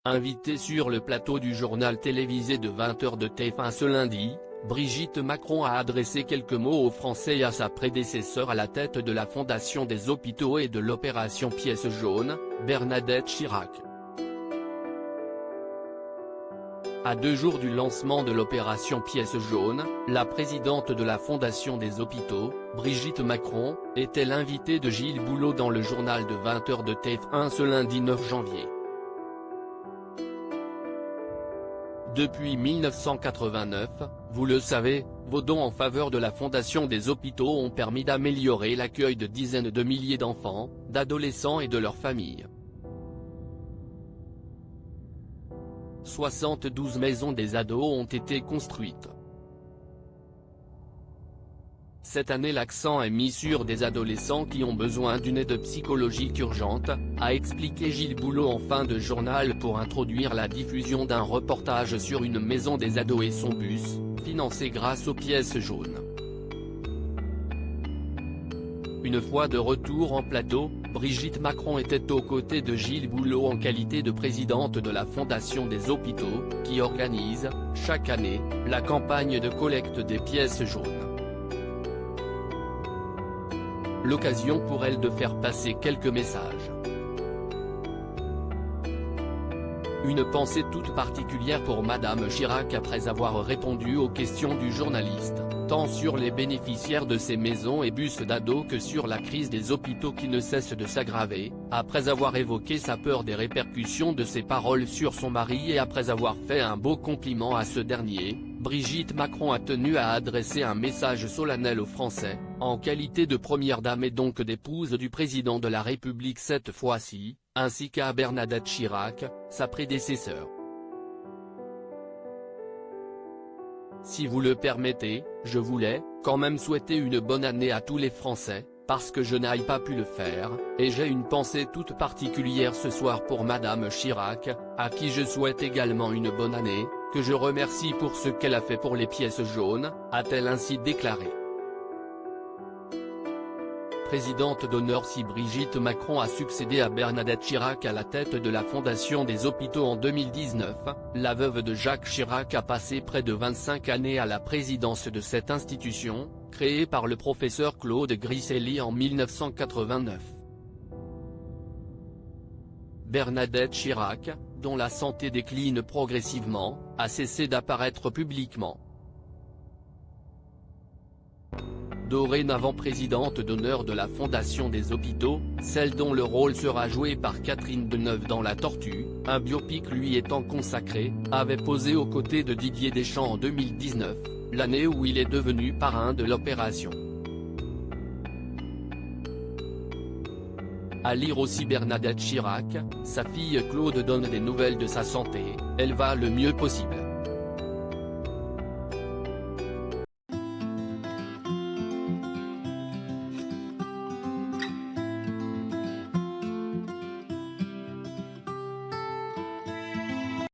Invitée sur le plateau du journal télévisé de 20h de TF1 ce lundi, Brigitte Macron a adressé quelques mots aux Français et à sa prédécesseur à la tête de la Fondation des hôpitaux et de l'opération Pièce jaune, Bernadette Chirac. À 2 jours du lancement de l'opération Pièce jaune, la présidente de la Fondation des hôpitaux, Brigitte Macron, était l'invitée de Gilles Boulot dans le journal de 20h de TF1 ce lundi 9 janvier. Depuis 1989, vous le savez, vos dons en faveur de la Fondation des hôpitaux ont permis d'améliorer l'accueil de dizaines de milliers d'enfants, d'adolescents et de leurs familles. 72 maisons des ados ont été construites. Cette année l'accent est mis sur des adolescents qui ont besoin d'une aide psychologique urgente, a expliqué Gilles Boulot en fin de journal pour introduire la diffusion d'un reportage sur une maison des ados et son bus, financé grâce aux pièces jaunes. Une fois de retour en plateau, Brigitte Macron était aux côtés de Gilles Boulot en qualité de présidente de la Fondation des hôpitaux, qui organise, chaque année, la campagne de collecte des pièces jaunes. L'occasion pour elle de faire passer quelques messages. Une pensée toute particulière pour Madame Chirac après avoir répondu aux questions du journaliste, tant sur les bénéficiaires de ces maisons et bus d'ados que sur la crise des hôpitaux qui ne cesse de s'aggraver, après avoir évoqué sa peur des répercussions de ses paroles sur son mari et après avoir fait un beau compliment à ce dernier. Brigitte Macron a tenu à adresser un message solennel aux Français, en qualité de première dame et donc d'épouse du président de la République cette fois-ci, ainsi qu'à Bernadette Chirac, sa prédécesseur. Si vous le permettez, je voulais, quand même souhaiter une bonne année à tous les Français, parce que je n'ai pas pu le faire, et j'ai une pensée toute particulière ce soir pour Madame Chirac, à qui je souhaite également une bonne année, que je remercie pour ce qu'elle a fait pour les pièces jaunes, a-t-elle ainsi déclaré. Présidente d'honneur si Brigitte Macron a succédé à Bernadette Chirac à la tête de la Fondation des hôpitaux en 2019, la veuve de Jacques Chirac a passé près de 25 années à la présidence de cette institution, créée par le professeur Claude Griselli en 1989. Bernadette Chirac, dont la santé décline progressivement, a cessé d'apparaître publiquement. Dorénavant présidente d'honneur de la Fondation des hôpitaux, celle dont le rôle sera joué par Catherine Deneuve dans La Tortue, un biopic lui étant consacré, avait posé aux côtés de Didier Deschamps en 2019, l'année où il est devenu parrain de l'opération. À lire aussi Bernadette Chirac, sa fille Claude donne des nouvelles de sa santé, elle va le mieux possible.